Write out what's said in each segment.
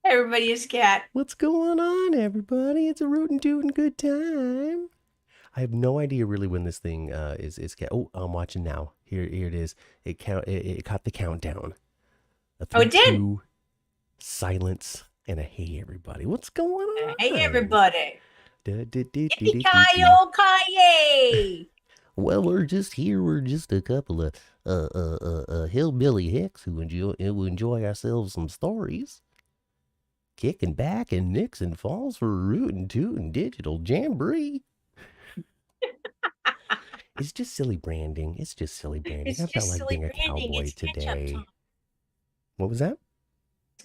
Everybody is cat. What's going on, everybody? It's a rootin' tootin' good time. I have no idea really when this thing is. Oh, I'm watching now. Here it is. It caught the countdown. A Oh, three, it did. two, silence, and a hey, everybody. What's going Hey, on? everybody. Da, da, da, da, da, da, da. Yippee-ki-yo-ki-yay. Well, we're just here. We're just a couple of hillbilly hicks who enjoy ourselves some stories. Kicking back in Nixon Falls for Rootin' Tootin' Digital Jamboree. It's just silly branding. It's just silly branding. It's I felt just like silly being a branding. cowboy It's catch-up time. today. What was that?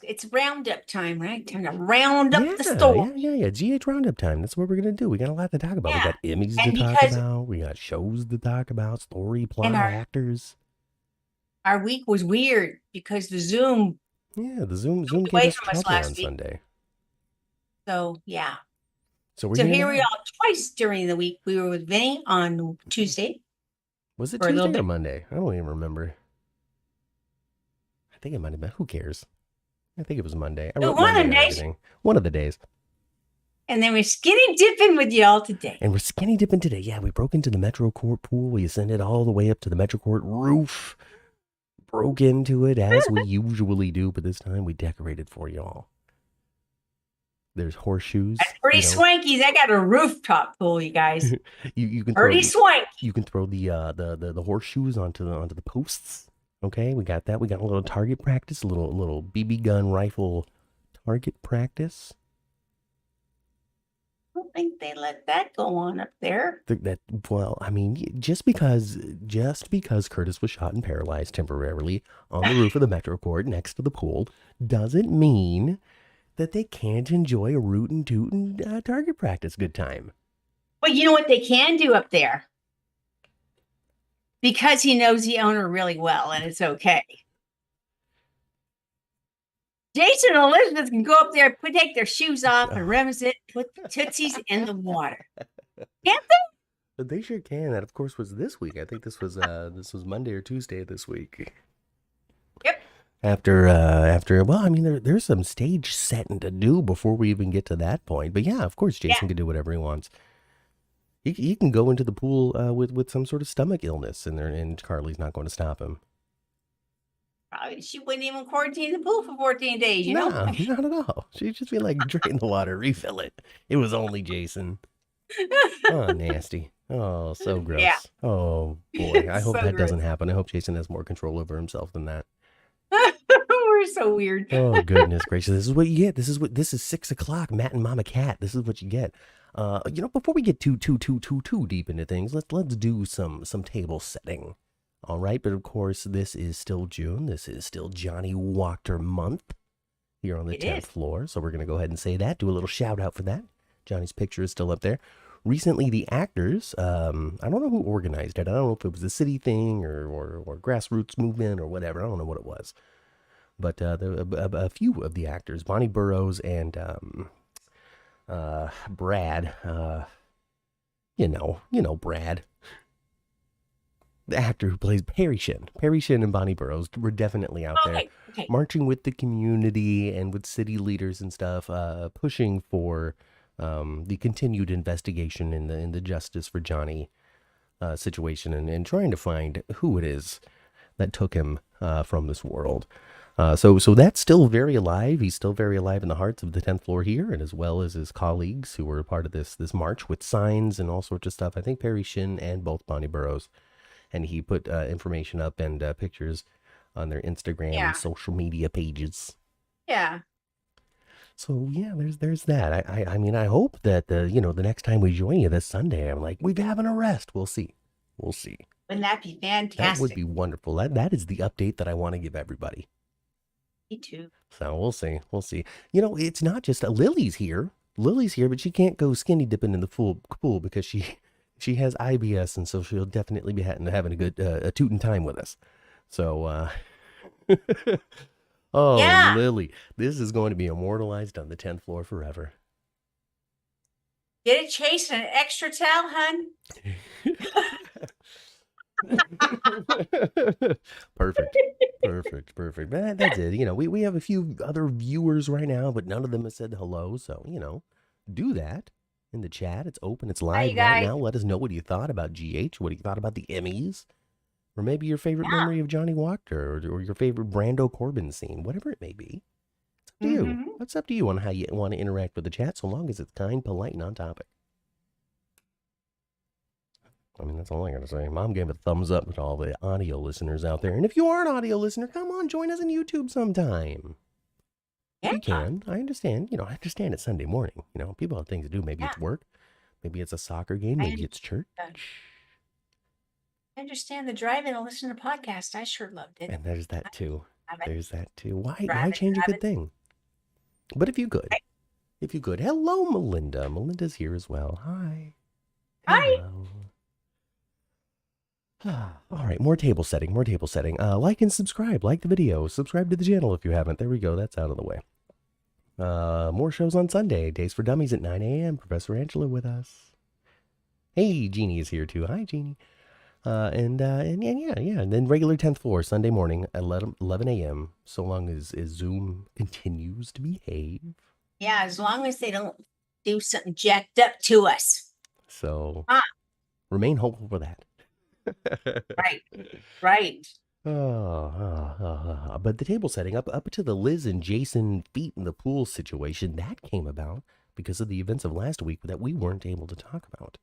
It's roundup time, right? Time to round up Yeah, the yeah, store. yeah, yeah. GH Roundup time. That's what we're gonna do. We got a lot to talk about. We Yeah. got Emmys to And talk because about. We got shows to talk about. Story, and plot, our actors. our week was weird because the Zoom Yeah, the Zoom moved gave away us from us trouble on last week. Sunday. So yeah. So we're So here here we now. are twice during the week. We were with Vinny on Tuesday Was it for a little Tuesday or bit. Monday? I don't even remember. I think it might have been. Who cares? I think it was Monday. I So wrote one of Monday the on days, everything. One of the days. and then we're skinny dipping with y'all today. And we're skinny dipping today. Yeah, we broke into the Metro Court pool. We ascended all the way up to the Metro Court roof. Broke into it as we usually do, but this time we decorated for y'all. There's That's horseshoes, pretty swanky. I got a rooftop pool, you guys. you can throw Pretty swanky. you can throw the horseshoes onto the posts. Okay, we got that. We got a little target practice, a little BB gun rifle target practice. I don't think they let that go on up there. That well, I mean, just because Curtis was shot and paralyzed temporarily on the roof of the Metro Court next to the pool doesn't mean that they can't enjoy a rootin' tootin' target practice good time. But you know what they can do up there? Because he knows the owner really well, and it's okay. Jason and Elizabeth can go up there, take their shoes off, and reminisce it, put the tootsies in the water. Can't they? But they sure can. That, of course, was this week. I think this was Monday or Tuesday this week. Yep. After well, I mean, there's some stage setting to do before we even get to that point. But yeah, of course, Yeah. Jason can do whatever he wants. He can go into the pool with some sort of stomach illness, and Carly's not going to stop him. Probably she wouldn't even quarantine the pool for 14 days, you No, know? not at all. She'd just be like, drain the water, refill it. It was only Jason. Oh, nasty. Oh, so Yeah. gross. Oh boy, I hope So that doesn't gross. happen. I hope Jason has more control over himself than that. We're so weird. Oh goodness gracious! This is what you get. This is 6 o'clock. Matt and Mama Cat. This is what you get. Before we get too deep into things, let's do some table setting. All right, but of course, this is still June. This is still Johnny Walker month here on the It 10th is. floor. So we're gonna go ahead and say that. Do a little shout out for that. Johnny's picture is still up there. Recently, the actors, I don't know who organized it. I don't know if it was a city thing or grassroots movement or whatever. I don't know what it was. But a few of the actors, Bonnie Burrows and Brad, Brad, the actor who plays Perry Shin and Bonnie Burrows were definitely out there Okay. marching with the community and with city leaders and stuff, pushing for the continued investigation in the justice for Johnny situation and trying to find who it is that took him from this world. So that's still very alive. He's still very alive in the hearts of the 10th floor here, and as well as his colleagues who were a part of this march with signs and all sorts of stuff. I think Perry Shin and both Bonnie Burrows, and he put information up and pictures on their Instagram Yeah. and social media pages. Yeah. So yeah, there's that. I mean, I hope that the next time we join you this Sunday, I'm like, we've having a rest. We'll see. Wouldn't that be That would fantastic? be wonderful. That is the update that I want to give everybody. Me too. So we'll see. It's not just Lily's here. Lily's here, but she can't go skinny dipping in the pool because she has IBS, and so she'll definitely be having a good a tootin' time with us. So, oh Yeah. Lily, this is going to be immortalized on the 10th floor forever. Get a chase and an extra towel, hun. Perfect. Perfect. That's it. We have a few other viewers right now, but none of them have said hello. So, do that in the chat. It's open. It's Hi, live you right guys. now. Let us know what you thought about GH, what you thought about the Emmys, or maybe your favorite Yeah. memory of Johnny Walker, or your favorite Brando Corbin scene, whatever it may be. It's up to you. It's up to you on how you want to interact with the chat, so long as it's kind, polite, and on topic. I mean, that's all I got to say. Mom gave a thumbs up to all the audio listeners out there. And if you are an audio listener, come on, join us on YouTube sometime. If you can. I understand. I understand it's Sunday morning. People have things to do. Maybe it's work. Maybe it's a soccer game. Maybe it's church. I understand the drive-in and listen to podcasts. I sure loved it. And there's that too. There's that too. Why change a good thing? But if you could. Hello, Melinda. Melinda's here as well. Hi. Hello. All right, more table setting. Like and subscribe. Like the video. Subscribe to the channel if you haven't. There we go. That's out of the way. More shows on Sunday. Days for Dummies at 9 a.m. Professor Angela with us. Hey, Jeannie is here too. Hi, Jeannie. And then regular 10th floor Sunday morning at 11 a.m. So long as Zoom continues to behave. Yeah, as long as they don't do something jacked up to us. So remain hopeful for that. Right. But the table setting up to the Liz and Jason feet in the pool situation, that came about because of the events of last week that we weren't able to talk about.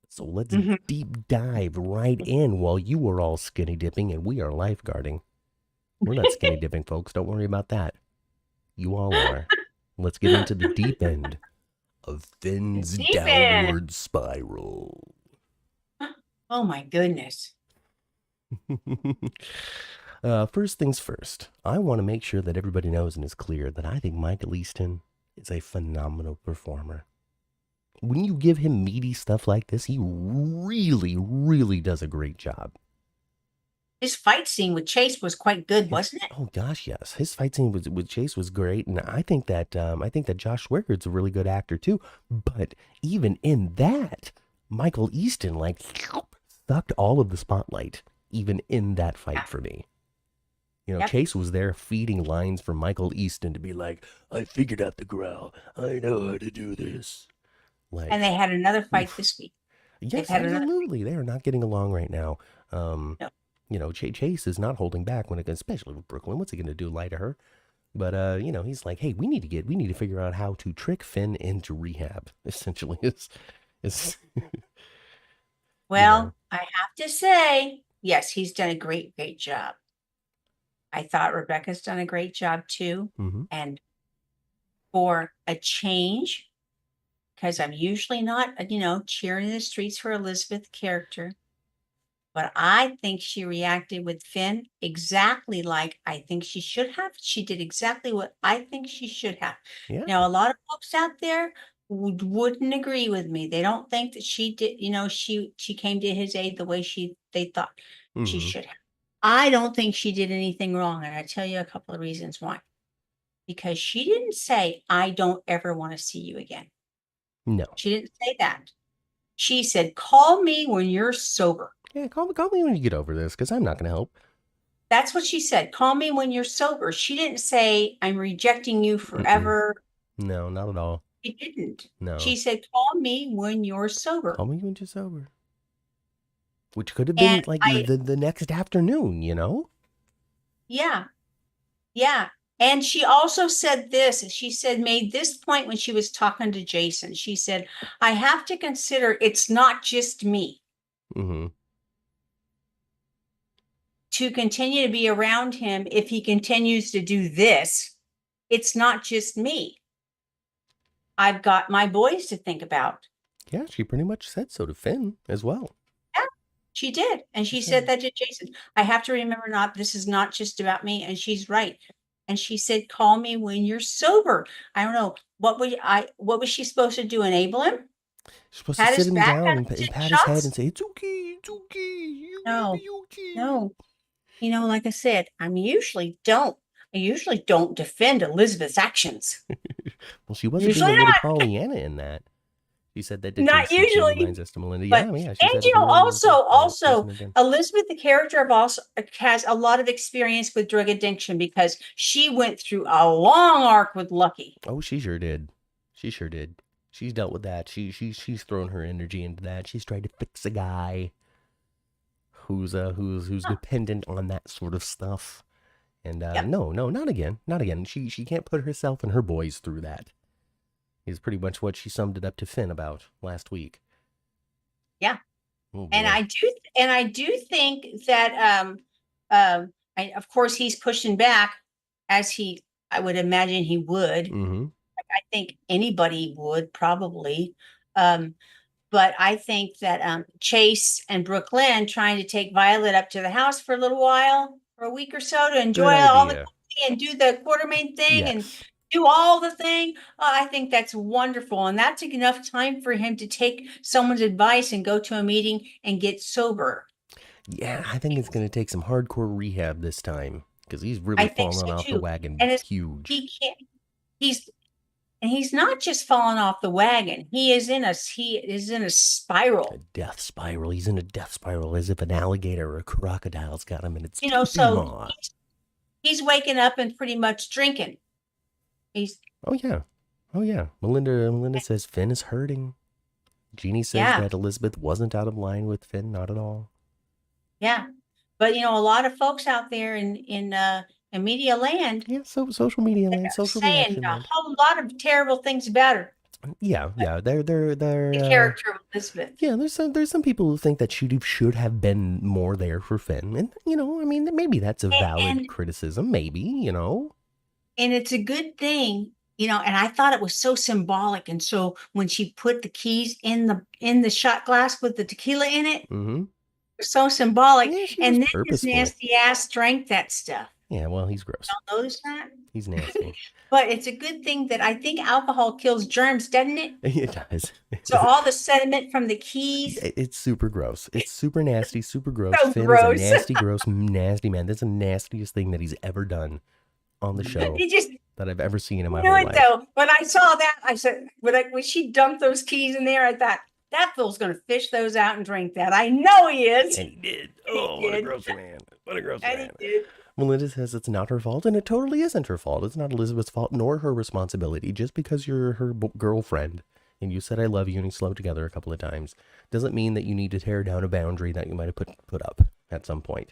So let's deep dive right in while you were all skinny dipping and we are lifeguarding. We're not skinny dipping, folks. Don't worry about that. You all are. Let's get into the deep end of Finn's downward spiral. Oh my goodness. First things first, I want to make sure that everybody knows and is clear that I think Michael Easton is a phenomenal performer. When you give him meaty stuff like this, he really, really does a great job. His fight scene with Chase was quite good, wasn't it? Oh gosh, yes. His fight scene with Chase was great, and I think that Josh Swiggert's a really good actor too. But even in that, Michael Easton sucked all of the spotlight, even in that fight for me. Chase was there feeding lines for Michael Easton to be like, I figured out the growl. I know how to do this. And they had another fight this week. Yes, absolutely. They are not getting along right now. No. Chase is not holding back especially with Brooklyn. What's he going to do? Lie to her? But, he's like, hey, we need to figure out how to trick Finn into rehab, essentially. Well, I have to say, yes, he's done a great job. I thought Rebecca's done a great job too. And for a change, because I'm usually not, cheering in the streets for Elizabeth's character, but I think she reacted with Finn exactly like I think she should have. She did exactly what I think she should have. Yeah. Now, a lot of folks out there wouldn't agree with me. They don't think that she did, she came to his aid the way they thought she should have. I don't think she did anything wrong, and I'll tell you a couple of reasons why. Because she didn't say, I don't ever want to see you again. No. She didn't say that. She said, call me when you're sober. Yeah, call me when you get over this, because I'm not going to help. That's what she said. Call me when you're sober. She didn't say, I'm rejecting you forever. No, not at all. She didn't. No. She said, call me when you're sober. Call me when you're sober. Which could have been the next afternoon, Yeah. Yeah. And she also said this. She made this point when she was talking to Jason. She said, I have to consider it's not just me. To continue to be around him, if he continues to do this, it's not just me. I've got my boys to think about. Yeah, she pretty much said so to Finn as well. Yeah, she did. And she said that to Jason. I have to remember this is not just about me. And she's right. And she said, call me when you're sober. I don't know. What was she supposed to do? Enable him? She's supposed to sit him down and pat his head and say, it's okay. No. Like I said, I usually don't defend Elizabeth's actions. Well, she wasn't being a little Pollyanna in that. She said that to Not Jason too. Reminds usually, us to Melinda. but Yeah, yeah. She and said it earlier in the also season again. Elizabeth, the character of also has a lot of experience with drug addiction because she went through a long arc with Lucky. Oh, she sure did. She sure did. She's dealt with that. She's thrown her energy into that. She's tried to fix a guy who's Huh. dependent on that sort of stuff. And Yep. no, not again, not again. She can't put herself and her boys through that. Is pretty much what she summed it up to Finn about last week. Yeah. Oh And boy. I do think that of course he's pushing back as I would imagine he would. Mm-hmm. I think anybody would probably. Um, but I think that Chase and Brooklyn trying to take Violet up to the house for a little while, for a week or so to Good enjoy all the idea. company and do the Quartermain thing and Yes. do all the thing. I think that's wonderful. And that's enough time for him to take someone's advice and go to a meeting and get sober. Yeah, I think it's going to take some hardcore rehab this time because he's I really think fallen so off the too. wagon And it's, huge. he can't, he's, and he's not just fallen off the wagon. He is in a A spiral. death spiral. He's in a death spiral as if an alligator or a crocodile's got him in its You know, toothy so maw. he's waking up and pretty much drinking. He's Oh yeah. Oh yeah. Melinda says Finn is hurting. Jeannie says yeah, that Elizabeth wasn't out of line with Finn, not at all. yeah. But a lot of folks out there in media land Yeah, so social media are land, social saying reaction a land. whole lot of terrible things about her, Yeah, yeah. the They're character of Elizabeth. yeah, there's some people who think that she should have been more there for Finn. And I mean maybe that's a valid And criticism, maybe. and it's a good thing, and I thought it was so symbolic. And so when she put the keys in the shot glass with the tequila in it, Mm-hmm. so symbolic. Yeah, she was And then his purposeful. nasty ass drank that stuff. Yeah, well, he's gross. Don't notice that? He's nasty. But it's a good thing that I think alcohol kills germs, doesn't it? It does. So all the sediment from the keys, It's super gross. It's super nasty, super gross. so Finn is a gross. nasty, gross, nasty man. That's the nastiest thing that he's ever done on the show You just that I've ever seen in my knew whole it life. though. When I saw that, I said, when she dumped those keys in there, I thought that fool's going to fish those out and drink that. I know he is. And he did. He Oh, what a did. gross man. What a gross And he man. did. Melinda says it's not her fault, and it totally isn't her fault. It's not Elizabeth's fault nor her responsibility. Just because you're her girlfriend and you said I love you and you slept together a couple of times doesn't mean that you need to tear down a boundary that you might have put up at some point.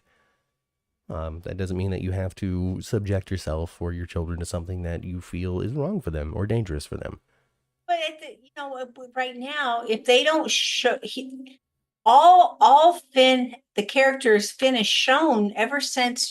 That doesn't mean that you have to subject yourself or your children to something that you feel is wrong for them or dangerous for them. But right now, if they don't show all Finn, the characters Finn has shown ever since,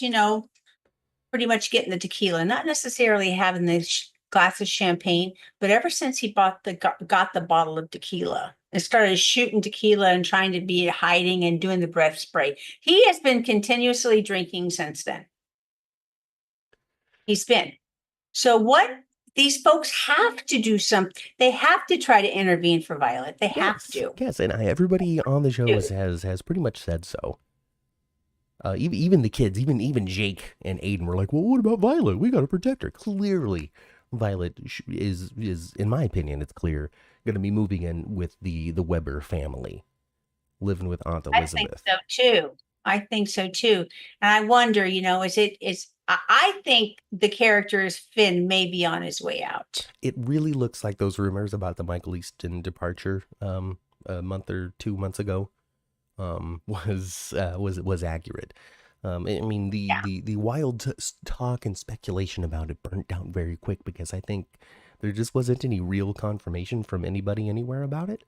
pretty much getting the tequila, not necessarily having the glass of champagne, but ever since he got the bottle of tequila and started shooting tequila and trying to be hiding and doing the breath spray, he has been continuously drinking since then. He's been. So what these folks have to do something. They have to try to intervene for Violet. They have Yes, to. yes, and everybody on the show has pretty much said so. Even the kids, even Jake and Aiden were like, "Well, what about Violet? We got to protect her." Clearly, Violet is in my opinion, it's clear, going to be moving in with the Weber family, living with Aunt I think Elizabeth. so too. I think so too. And I wonder, I think the character is Finn may be on his way out. It really looks like those rumors about the Michael Easton departure, a month or 2 months ago, was accurate. I mean, Yeah. the wild talk and speculation about it burnt out very quick because I think there just wasn't any real confirmation from anybody anywhere about it.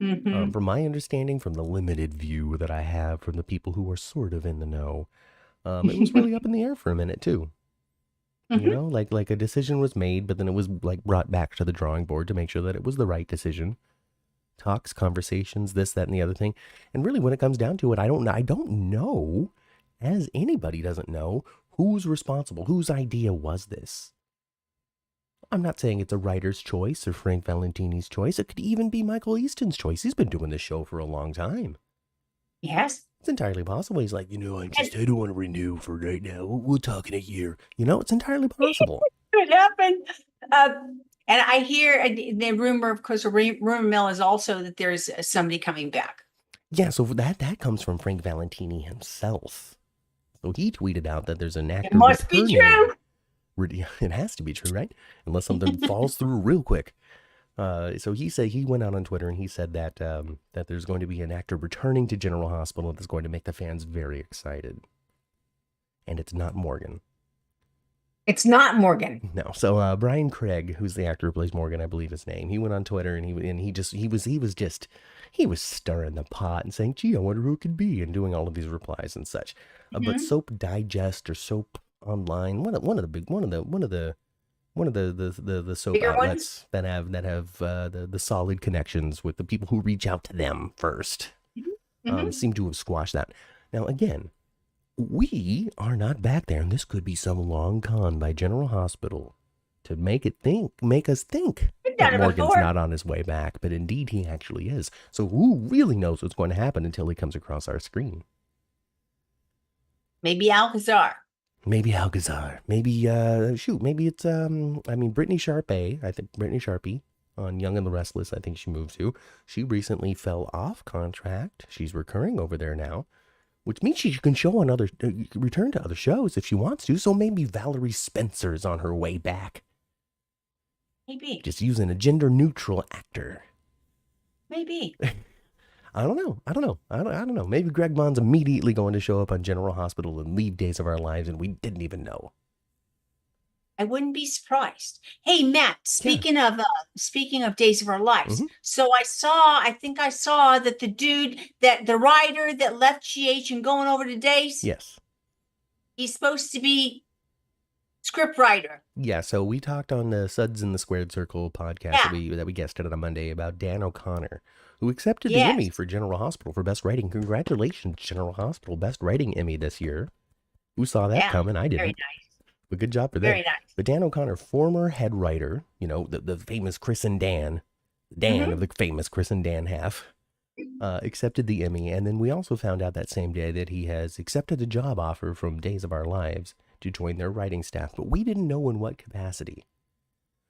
Mm-hmm. From my understanding, from the limited view that I have from the people who are sort of in the know, it was really up in the air for a minute too. Mm-hmm. Like a decision was made, but then it was like brought back to the drawing board to make sure that it was the right decision. Talks, conversations, this, that, and the other thing. And really, when it comes down to it, I don't know, as anybody doesn't know, who's responsible, whose idea was this. I'm not saying it's a writer's choice or Frank Valentini's choice. It could even be Michael Easton's choice. He's been doing this show for a long time. Yes. It's entirely possible. He's like, I don't want to renew for right now. We'll talk in a year. It's entirely possible. It happened. Uh, And I hear the rumor, of course, a rumor mill is also that there's somebody coming back. Yeah, so that comes from Frank Valentini himself. So he tweeted out that there's an It actor must be returning. true. It has to be true, right? Unless something falls through real quick. So he went out on Twitter and he said that that there's going to be an actor returning to General Hospital that's going to make the fans very excited. And it's not Morgan. It's not Morgan. No. So Brian Craig, who's the actor who plays Morgan, I believe his name, he went on Twitter and he was stirring the pot and saying, "Gee, I wonder who it could be," and doing all of these replies and such. But Soap Digest or Soap Online, one of the soap Bigger outlets ones? that have the solid connections with the people who reach out to them first seem to have squashed that. Now again, we are not back there, and this could be some long con by General Hospital to make us think We've that done it Morgan's before. not on his way back, but indeed he actually is. So who really knows what's going to happen until he comes across our screen? Maybe Alcazar. Maybe Alcazar. Maybe maybe it's Brittany Sharpay. I think Brittany Sharpie on Young and the Restless, I think she moved to. She recently fell off contract. She's recurring over there now, which means she can show on return to other shows if she wants to. So maybe Valerie Spencer's on her way back. Maybe. Just using a gender neutral actor. Maybe. I don't know. Maybe Greg Bond's immediately going to show up on General Hospital and leave Days of Our Lives, and we didn't even know. I wouldn't be surprised. Hey, Matt, speaking of Days of Our Lives, so I think I saw that the writer that left GH and going over to Days, Yes. he's supposed to be script writer. Yeah, so we talked on the Suds in the Squared Circle podcast that we guested on a Monday about Dan O'Connor, who accepted the Emmy for General Hospital for Best Writing. Congratulations, General Hospital, Best Writing Emmy this year. Who saw that coming? I didn't. Very nice. But good job for them. Very nice. But Dan O'Connor, former head writer, the famous Chris and Dan, of the famous Chris and Dan half, accepted the Emmy. And then we also found out that same day that he has accepted a job offer from Days of Our Lives to join their writing staff. But we didn't know in what capacity.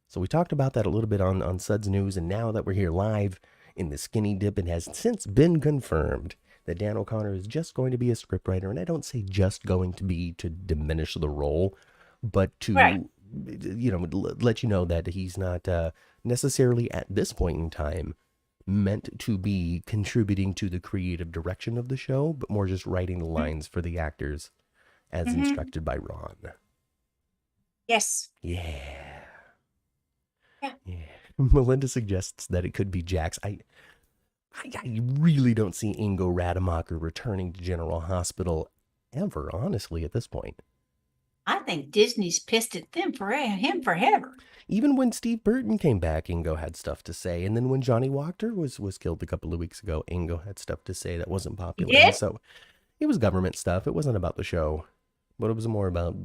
So we talked about that a little bit on Suds News. And now that we're here live in the Skinny Dip, it has since been confirmed that Dan O'Connor is just going to be a scriptwriter. And I don't say just going to be to diminish the role, but to, let you know that he's not necessarily at this point in time meant to be contributing to the creative direction of the show, but more just writing the lines for the actors as instructed by Ron. Yes. Yeah. Melinda suggests that it could be Jax. I really don't see Ingo Rademacher returning to General Hospital ever, honestly, at this point. I think Disney's pissed at him forever. Even when Steve Burton came back, Ingo had stuff to say. And then when Johnny Walker was killed a couple of weeks ago, Ingo had stuff to say that wasn't popular. Yeah. So it was government stuff. It wasn't about the show, but it was more about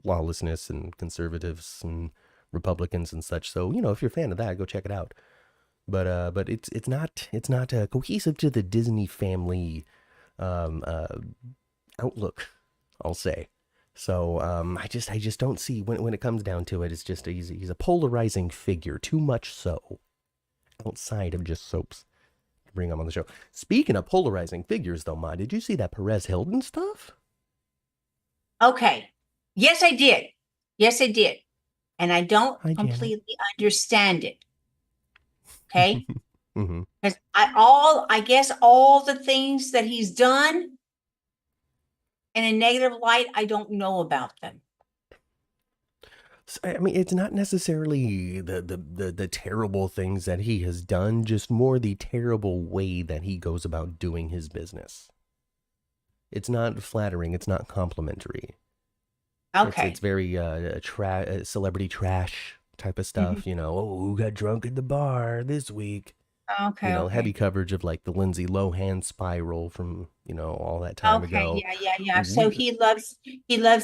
lawlessness and conservatives and Republicans and such. So, if you're a fan of that, go check it out. But it's not cohesive to the Disney family outlook, I'll say. So I just don't see when it comes down to it. It's just he's a polarizing figure, too much so, outside of just soaps. Bring him on the show. Speaking of polarizing figures, though, Ma, did you see that Perez Hilton stuff? Okay. Yes, I did. And I don't completely understand it. Okay. Because I guess all the things that he's done in a negative light, I don't know about them. I mean, it's not necessarily the terrible things that he has done, just more the terrible way that he goes about doing his business. It's not flattering. It's not complimentary. Okay. It's very celebrity trash type of stuff. Who got drunk at the bar this week? Okay. Heavy coverage of like the Lindsay Lohan spiral from, all that time ago. Yeah. So he loves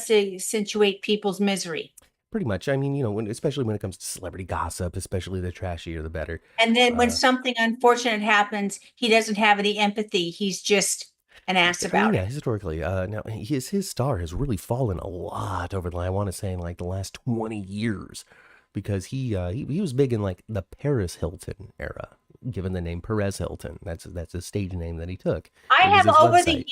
to accentuate people's misery. Pretty much. I mean, especially when it comes to celebrity gossip, especially the trashier, the better. And then when something unfortunate happens, he doesn't have any empathy. He's just an ass about it. Historically, now his star has really fallen a lot over I want to say in like the last 20 years. because he was big in like the Paris Hilton era, given the name Perez Hilton. That's a stage name that he took. I It was have his website.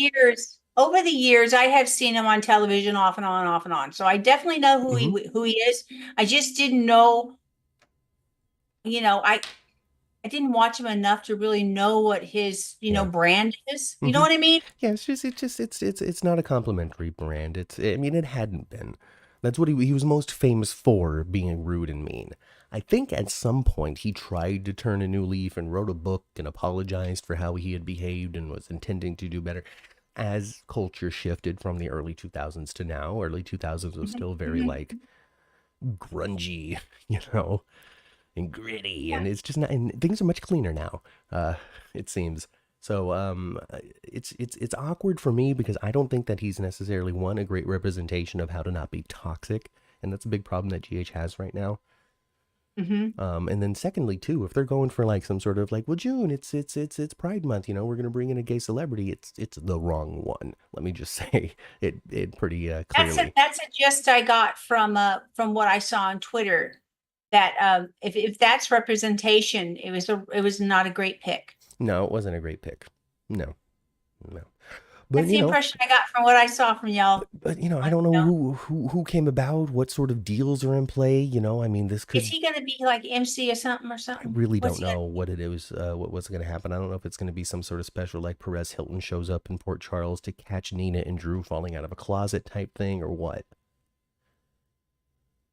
over the years, I have seen him on television off and on, off and on. So I definitely know Hmm. who he is. I just didn't know, you know, I didn't watch him enough to really know what his, Yeah. brand is. You know Hmm. what I mean? Yeah, it's not a complimentary brand. I mean, it hadn't been. That's what he was most famous for, being rude and mean. I think at some point he tried to turn a new leaf and wrote a book and apologized for how he had behaved and was intending to do better. As culture shifted from the early 2000s to now, early 2000s was Mhm, still very mhm. like grungy, you know, and gritty, Yeah. and it's just not. And things are much cleaner now. It seems. So it's awkward for me because I don't think that he's necessarily a great representation of how to not be toxic, and that's a big problem that GH has right now. Hmm. And then secondly, too, if they're going for like some sort of like, well, June, it's Pride Month, we're gonna bring in a gay celebrity. It's the wrong one. Let me just say it pretty clearly. That's a gist I got from what I saw on Twitter. That if that's representation, it was not a great pick. No, it wasn't a great pick. No, no. But That's the impression I got from what I saw from y'all. I But, don't know who came about, what sort of deals are in play. I mean, this is could. he going to be like MC or I something? really What's don't he going know what it is, what's going to happen. I don't know if it's going to be some sort of special, like Perez Hilton shows up in Port Charles to catch Nina and Drew falling out of a closet type thing, or what.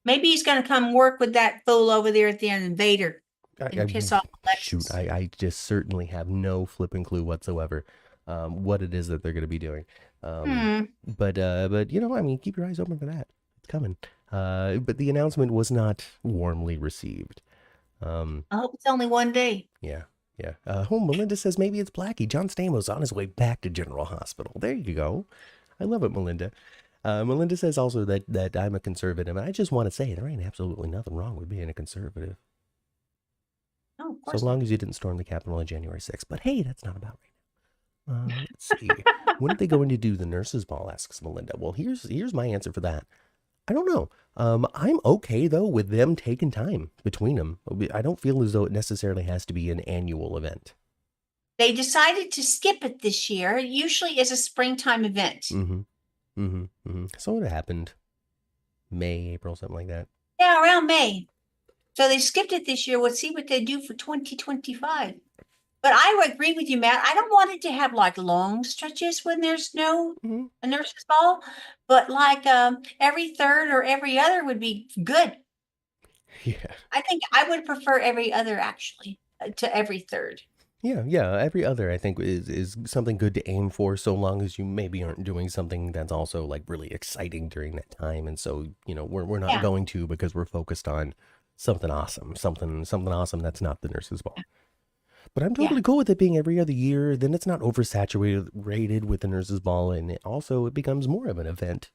Maybe he's going to come work with that fool over there at the Invader I and piss off shoot, Alexis. I just certainly have no flipping clue whatsoever, what it is that they're going to be doing. Um, Hmm. but I mean, keep your eyes open for that. It's coming. But the announcement was not warmly received. Um, I hope it's only one day. yeah, yeah. Melinda says maybe it's Blackie. John Stamos on his way back to General Hospital. There you go. I love it, Melinda. Melinda says also that I'm a conservative, and I just want to say there ain't absolutely nothing wrong with being a conservative, No, of so course not. long as you didn't storm the Capitol on January 6th. But hey, that's not about right now. Let's see. When are they going to do the nurses' ball? Asks Melinda. Well, here's my answer for that. I don't know. I'm okay though with them taking time between them. I don't feel as though it necessarily has to be an annual event. They decided to skip it this year. It usually is a springtime event. Mm-hmm. Mm-hmm. Mm-hmm. So it happened May, April, something like that. Yeah, around May. So they skipped it this year. We'll see what they do for 2025. But I would agree with you, Matt. I don't want it to have like long stretches when there's no Mm-hmm. a nurse's ball, but like every third or every other would be good. Yeah. I think I would prefer every other actually to every third. Yeah, yeah. Every other, I think, is something good to aim for, so long as you maybe aren't doing something that's also like really exciting during that time. And so, we're not Yeah, going to because we're focused on something awesome, something awesome that's not the nurse's ball. But I'm yeah. totally cool with it being every other year. Then it's not oversaturated rated with the nurse's ball, and it becomes more of an event.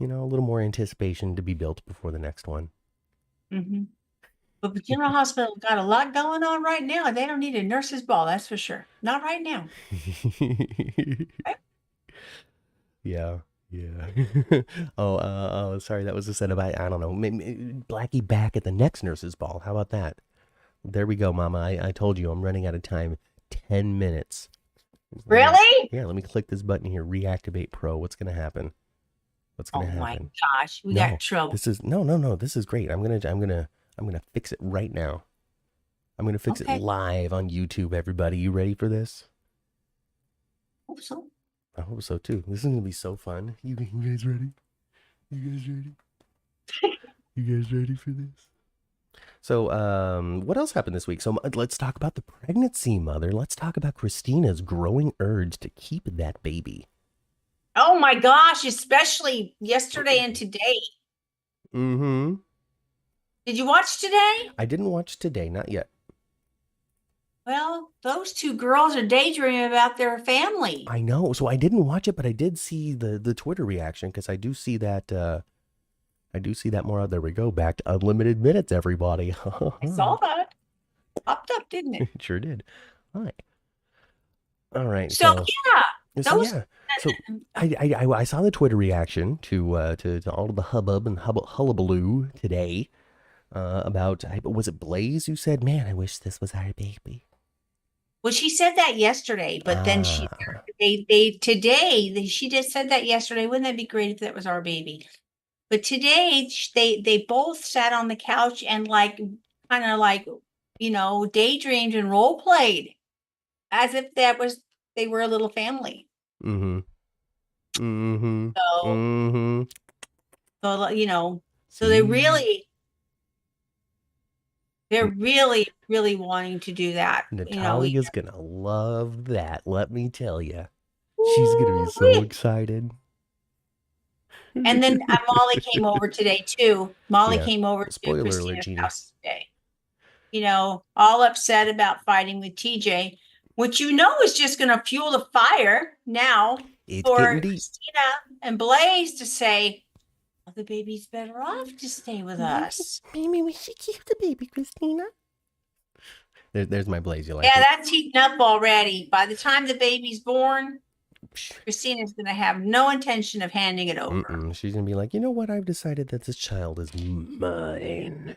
A little more anticipation to be built before the next one. Hmm. But the General Hospital got a lot going on right now. They don't need a nurse's ball, that's for sure. Not right now. Right? Yeah, yeah. Oh, sorry, that was a set about, I don't know, Blackie back at the next nurse's ball. How about that? There we go, Mama. I told you I'm running out of time. 10 minutes. Really? Yeah, let me click this button here. Reactivate Pro. What's gonna happen? What's Oh gonna my happen? gosh, we got No, trouble. this is no, no, no. This is great. I'm gonna fix it right now. I'm gonna fix it Okay, live on YouTube. Everybody, you ready for this? hope so. I hope so too. This is gonna be so fun. You guys ready? You guys ready? You guys ready for this? So, what else happened this week? So, let's talk about the pregnancy, Mother. Let's talk about Christina's growing urge to keep that baby. Oh my gosh, especially yesterday and today. Mm-hmm. Did you watch today? I didn't watch today, not yet. Well, those two girls are daydreaming about their family. I know. So I didn't watch it, but I did see the Twitter reaction because I do see that. I do see that more. There we go. Back to unlimited minutes, everybody. I saw that. Popped up, didn't it? It sure did. All right. All right. So So. yeah. So Those, yeah, so I saw the Twitter reaction to all of the hubbub and hullabaloo today about was it Blaze who said, "Man, I wish this was our baby." well, she said that yesterday, but then Ah, she just said that yesterday. Wouldn't that be great if that was our baby? But today they both sat on the couch and like kind of like, daydreamed and role played as if they were a little family. mm-hmm, mm-hmm, So, mm-hmm. so they See, really they're really really wanting to do that. Natalia's gonna love that. Let me tell you, she's gonna be so Woo-wee. excited. And then Molly came over today too. Molly Yeah. came over to Spoiler alert, Christina's Jeannie. house today. All upset about fighting with TJ, which is just going to fuel the fire now It's getting for deep. Christina and Blaze to say, well, the baby's better off to stay with us. Maybe we should keep the baby, Christina. There's my Blaze. You like Yeah, it? that's heating up already. By the time the baby's born, Christina's going to have no intention of handing it over. Mm-mm. She's gonna be like, you know what? I've decided that this child is mine.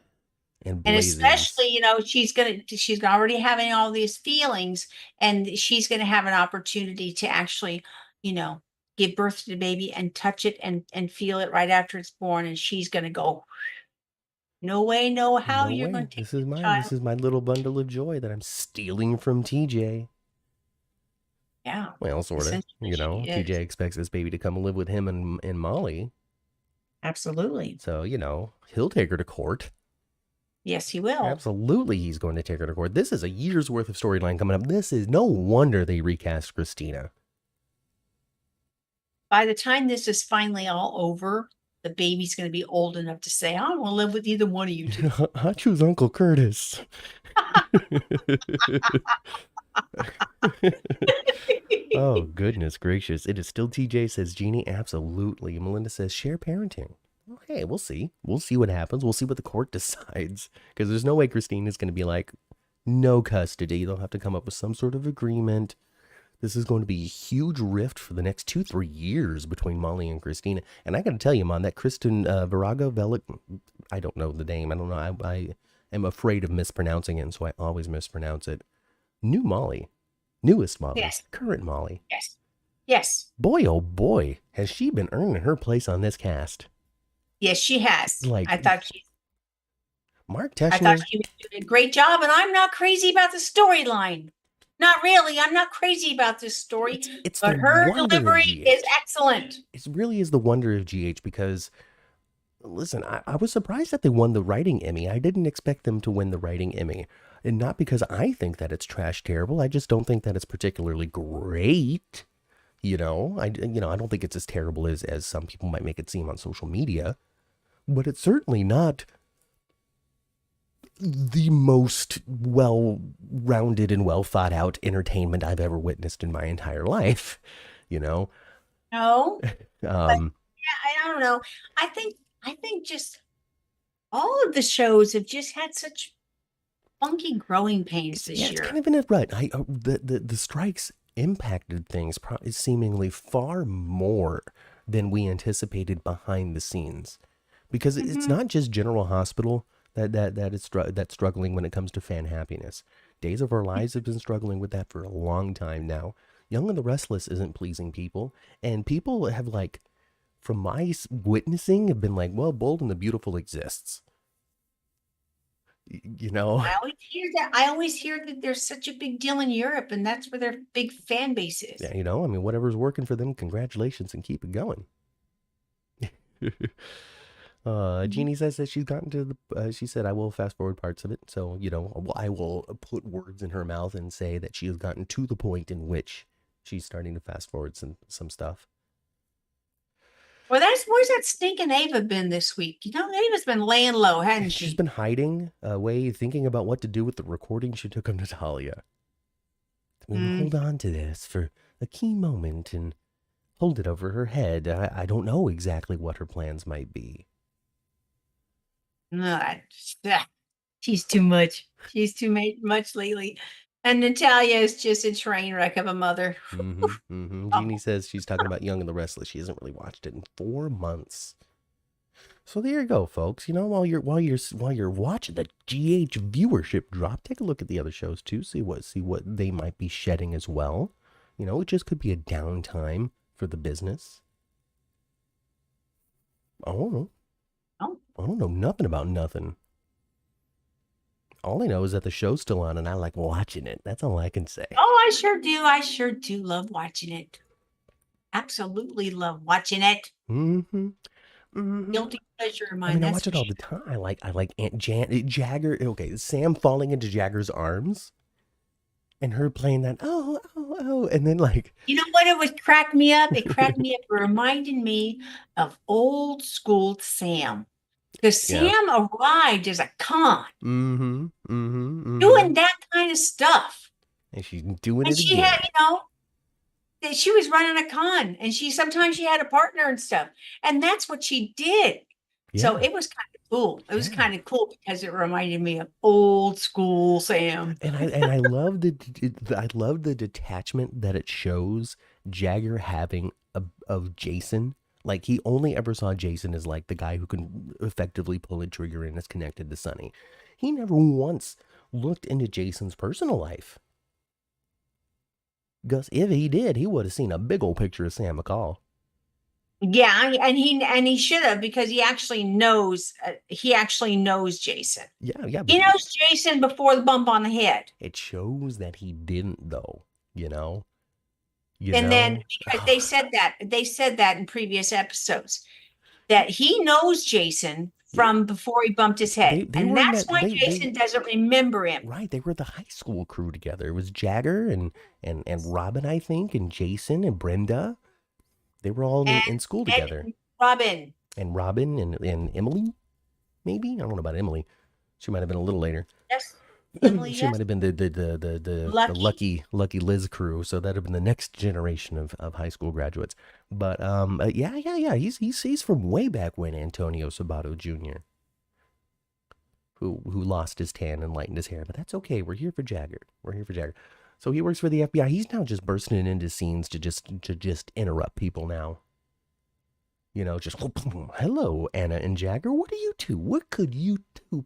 And And Blazes. especially, she's already having all these feelings, and she's gonna have an opportunity to actually, you know, give birth to the baby and touch it and feel it right after it's born. And she's gonna go, no way, no how No you're gonna way. take This is this mine. This child. is my little bundle of joy that I'm stealing from TJ. Yeah, Well, sort of. essentially she TJ is. expects this baby to come live with him and Molly. Absolutely. So, he'll take her to court. Yes, he will. Absolutely, he's going to take her to court. This is a year's worth of storyline coming up. This is no wonder they recast Christina. By the time this is finally all over, the baby's gonna be old enough to say, I don't want to live with either one of you two. I choose Uncle Curtis. Oh, goodness gracious. It is still TJ, says Jeannie. Absolutely. Melinda says share parenting. Okay, we'll see. We'll see what happens. We'll see what the court decides. Because there's no way Christine is going to be like, no custody. They'll have to come up with some sort of agreement. This is going to be a huge rift for the next 2-3 years between Molly and Christina. And I got to tell you, Mom, that Kristen Virago Velik, I don't know the name. I don't know. I am afraid of mispronouncing it, and so I always mispronounce it. New Molly. Newest Molly. Yes, Current Molly. yes, yes, Boy, oh boy, has she been earning her place on this cast. yes, she has. Like, Mark I thought Teschner, she was doing a great job, and I'm not crazy about the storyline. Not really. I'm not crazy about this story, it's the but her wonder of delivery is GH. excellent. It really is the wonder of GH because, listen, I was surprised that they won the writing Emmy. I didn't expect them to win the writing Emmy. And not because I think that it's trash terrible. I just don't think that it's particularly great. I don't think it's as terrible as some people might make it seem on social media. But it's certainly not the most well-rounded and well-thought-out entertainment I've ever witnessed in my entire life. You know, No, but um, yeah, I don't know. I think just all of the shows have just had such funky growing pains this it's year. kind of in a rut. The strikes impacted things seemingly far more than we anticipated behind the scenes, because it's Hmm. not just General Hospital that's struggling when it comes to fan happiness. Days of Our Lives have been struggling with that for a long time now. Young and the Restless isn't pleasing people, and people have from my witnessing, have been like, well, Bold and the Beautiful exists. You know, I always hear that. I always hear that there's such a big deal in Europe, and that's where their big fan base is. yeah, I mean, whatever's working for them, congratulations and keep it going. Mhm. Jeannie says that she's gotten to she said, I will fast forward parts of it. So, I will put words in her mouth and say that she has gotten to the point in which she's starting to fast forward some stuff. Well, where's that stinking Ava been this week? Ava's been laying low, hadn't She's she? been hiding away, thinking about what to do with the recording she took of Natalia. I'm going to Mm. hold on to this for a key moment and hold it over her head. I don't know exactly what her plans might be. No, she's too much. She's too much lately. And Natalia is just a train wreck of a mother. Jeannie says she's talking about Young and the Restless. She hasn't really watched it in 4 months. So there you go, folks. While you're watching the GH viewership drop, take a look at the other shows too. See what they might be shedding as well. It just could be a downtime for the business. I don't know. Oh. I don't know nothing about nothing. All I know is that the show's still on and I like watching it. That's all I can say. Oh, I sure do. I sure do love watching it. Absolutely love watching it. Guilty pleasure of mine. I watch it all the time. I like Aunt Jagger. Okay, Sam falling into Jagger's arms, and her playing that and then you know what? It would crack me up. It cracked me up. It reminded me of old school Sam, because Sam arrived as a con, doing that kind of stuff, and she's doing and it she again. had, she was running a con, and sometimes she had a partner and stuff, and that's what she did. Yeah. So it was kind of cool. It was kind of cool because it reminded me of old school Sam. And I love the detachment that it shows Jagger having of Jason. Like, he only ever saw Jason as like the guy who can effectively pull a trigger and is connected to Sonny. He never once looked into Jason's personal life. Gus, if he did, he would have seen a big old picture of Sam McCall. Yeah, and he should have, because he actually knows Jason. Yeah. He knows Jason before the bump on the head. It shows that he didn't, though. Then because they said that in previous episodes, that he knows Jason from before he bumped his head, and that's why Jason doesn't remember him. Right, they were the high school crew together. It was Jagger and Robin, I think, and Jason and Brenda. They were all in school together. Robin and Emily, maybe. I don't know about Emily. She might have been a little later. Yes. Emily, she might have been the lucky Liz crew. So that'd have been the next generation of high school graduates. But yeah. He's from way back when, Antonio Sabato Jr., who lost his tan and lightened his hair. But that's okay. We're here for Jagger. So he works for the FBI. He's now just bursting into scenes to just interrupt people now. Just hello, Anna and Jagger. What are you two? What could you two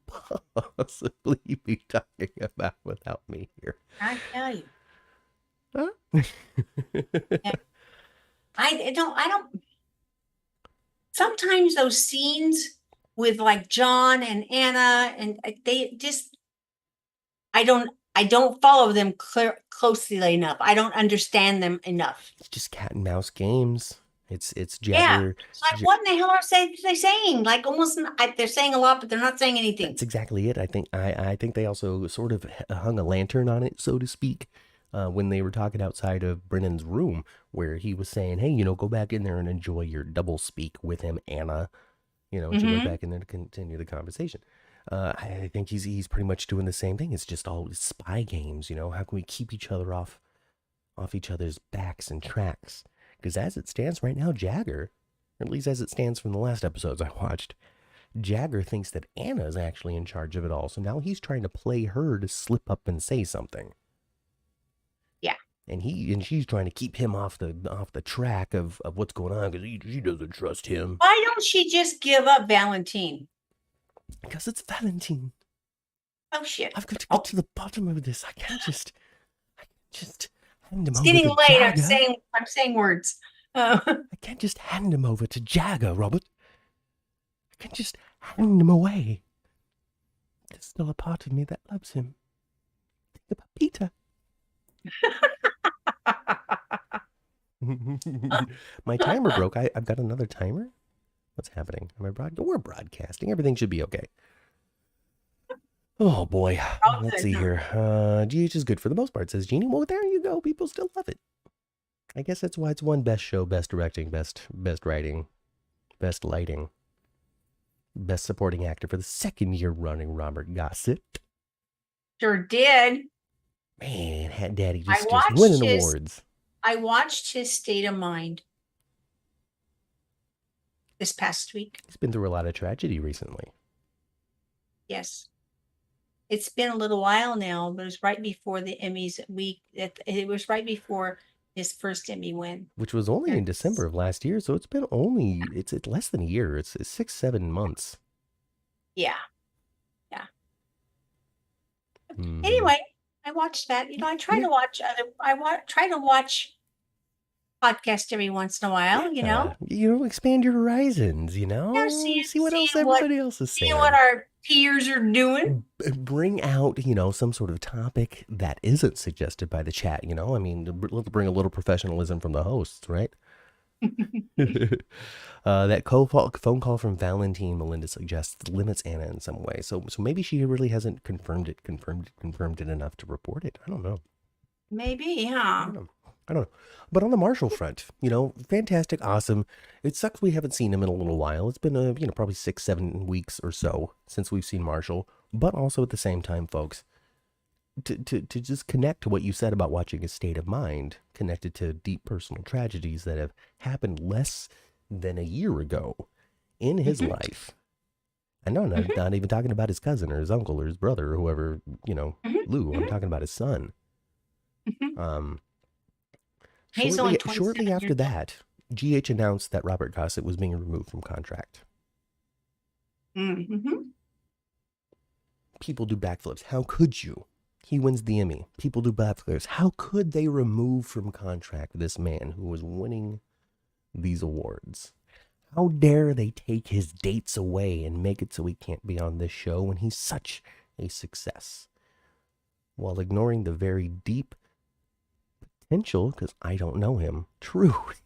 possibly be talking about without me here? I tell you. Huh? Yeah. I don't. Sometimes those scenes with like John and Anna, and they just, I don't follow them closely enough. I don't understand them enough. It's just cat and mouse games. It's Jagger. Yeah. It's like, what in the hell are they saying? Like, almost, they're saying a lot, but they're not saying anything. That's exactly it. I think they also sort of hung a lantern on it, so to speak, when they were talking outside of Brennan's room, where he was saying, hey, go back in there and enjoy your double speak with him, Anna. She went back in there to continue the conversation. I think he's pretty much doing the same thing. It's just all spy games, How can we keep each other off each other's backs and tracks? Because as it stands right now, Jagger, or at least as it stands from the last episodes I watched, Jagger thinks that Anna is actually in charge of it all. So now he's trying to play her to slip up and say something. Yeah. And she's trying to keep him off the track of what's going on, because she doesn't trust him. Why don't she just give up Valentine? Because it's Valentine. Oh shit! I've got to get to the bottom of this. I can't just hand him it's over getting to late. Jagger. I'm saying words. I can't just hand him over to Jagger, Robert. I can't just hand him away. There's still a part of me that loves him. Think about Peter. My timer broke. I've got another timer. What's happening? We're broadcasting. Everything should be okay. Oh boy. Let's see here. GH is good for the most part, says Jeannie. Well, there you go. People still love it. I guess that's why it's won best show, best directing, best writing, best lighting, best supporting actor for the second year running. Robert Gossett sure did. Man, Daddy just winning awards. I watched his State of Mind this past week. He's been through a lot of tragedy recently. Yes. it's been a little while now, but it was right before the Emmys week. It was right before his first Emmy win. Which was only in December of last year, so it's less than a year. It's 6-7 months. Yeah, yeah. Mm-hmm. Anyway, I watched that. I try Yeah, to watch try to watch podcast every once in a while, yeah. Expand your horizons. See what else everybody else is seeing what saying. our peers are doing. Bring out some sort of topic that isn't suggested by the chat. I mean, let's bring a little professionalism from the hosts, right? That phone call from Valentine Melinda suggests limits Anna in some way. So maybe she really hasn't confirmed it enough to report it. I don't know. Maybe, I huh? don't know. I don't know. But on the Marshall front, fantastic, awesome. It sucks we haven't seen him in a little while. It's been probably 6-7 weeks or so since we've seen Marshall. But also at the same time, folks, to just connect to what you said about watching his state of mind, connected to deep personal tragedies that have happened less than a year ago in his Mhm, life. I know, mhm, not even talking about his cousin or his uncle or his brother or whoever, mhm, Lou. I'm mhm, talking about his son. mhm. Um, He's only shortly 27 after years old. that, GH announced that Robert Gossett was being removed from contract. Mhm. People do backflips. How could you? He wins the Emmy. People do backflips. How could they remove from contract this man who was winning these awards? How dare they take his dates away and make it so he can't be on this show when he's such a success? While ignoring the very deep potential, because I don't know him, truth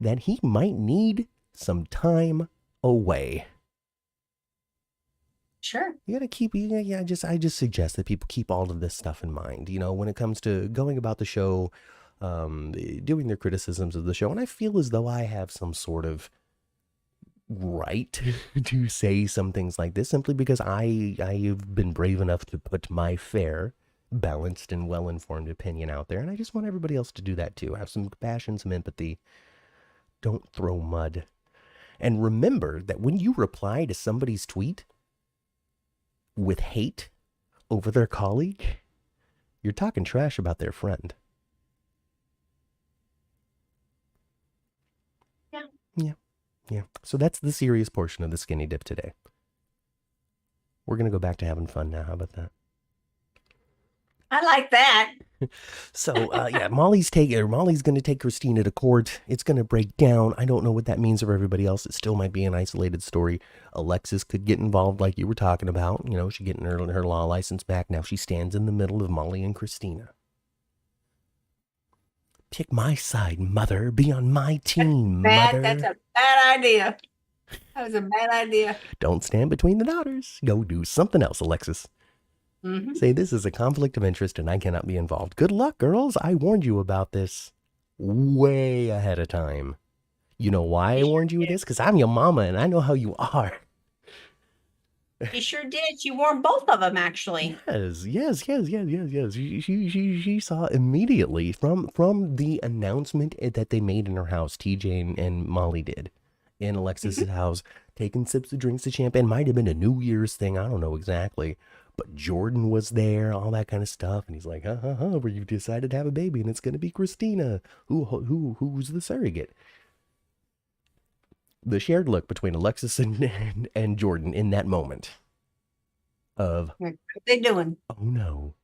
that he might need some time away. Sure. You gotta keep, yeah. I just suggest that people keep all of this stuff in mind. When it comes to going about the show, doing their criticisms of the show, and I feel as though I have some sort of right to say some things like this simply because I've been brave enough to put my fair, balanced, and well-informed opinion out there, and I just want everybody else to do that too. Have some compassion, some empathy. Don't throw mud. And remember that when you reply to somebody's tweet with hate over their colleague, you're talking trash about their friend. Yeah. Yeah. Yeah. So that's the serious portion of the skinny dip today. We're going to go back to having fun now. How about that? I like that. So, yeah, Molly's going to take Christina to court. It's going to break down. I don't know what that means for everybody else. It still might be an isolated story. Alexis could get involved like you were talking about. She getting her law license back. Now she stands in the middle of Molly and Christina. Pick my side, mother. Be on my team, Bad. That's mother. a bad idea. That was a bad idea. Don't stand between the daughters. Go do something else, Alexis. Hmm. Say this is a conflict of interest and I cannot be involved. Good luck, girls. I warned you about this way ahead of time. You know why I You sure warned you of did. this? Because I'm your mama and I know how you are. You sure did. You warned both of them, actually. Yes. She saw immediately from the announcement that they made in her house, TJ and Molly did, in Alexis's Hmm. house, taking sips of drinks of champagne. Might have been a New Year's thing. I don't know exactly. But Jordan was there, all that kind of stuff. And he's like, where you decided to have a baby and it's going to be Christina. Who's the surrogate? The shared look between Alexis and Jordan in that moment of, What are they doing? oh no,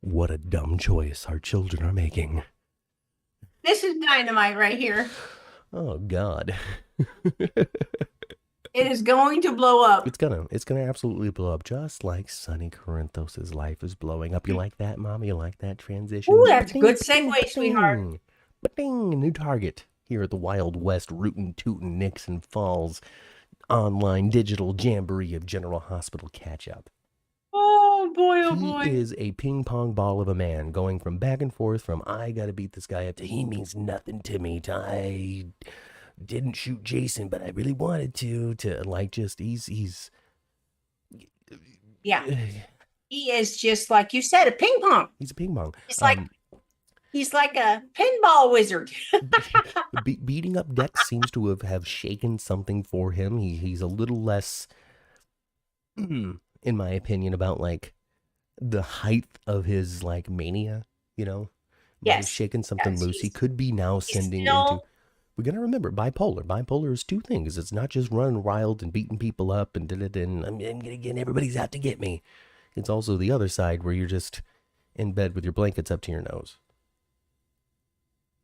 what a dumb choice our children are making. This is dynamite right here. Oh God. It is going to blow up. It's gonna absolutely blow up, just like Sonny Corinthos' life is blowing up. You like that, Mom? You like that transition? Ooh, that's a Ba-ding, good ba-ding, segue, sweetheart. ba-ding. Ba-ding, new target here at the Wild West Rootin, Tootin, Nixon Falls online digital jamboree of General Hospital catch-up. Oh boy, oh He boy. is a ping pong ball of a man, going from back and forth from I gotta beat this guy up to he means nothing to me to I didn't shoot Jason, but I really wanted to like just he's Yeah. He is just like you said, a ping pong. he's a ping pong. He's like a pinball wizard. Beating up Dex seems to have shaken something for him. He's a little less, in my opinion, about like the height of his like mania, you know, might have Yes. shaken something Yes. loose. He could be now He's sending into. still, We gotta remember bipolar. Bipolar is two things. It's not just running wild and beating people up and I'm gonna get everybody's out to get me. It's also the other side where you're just in bed with your blankets up to your nose,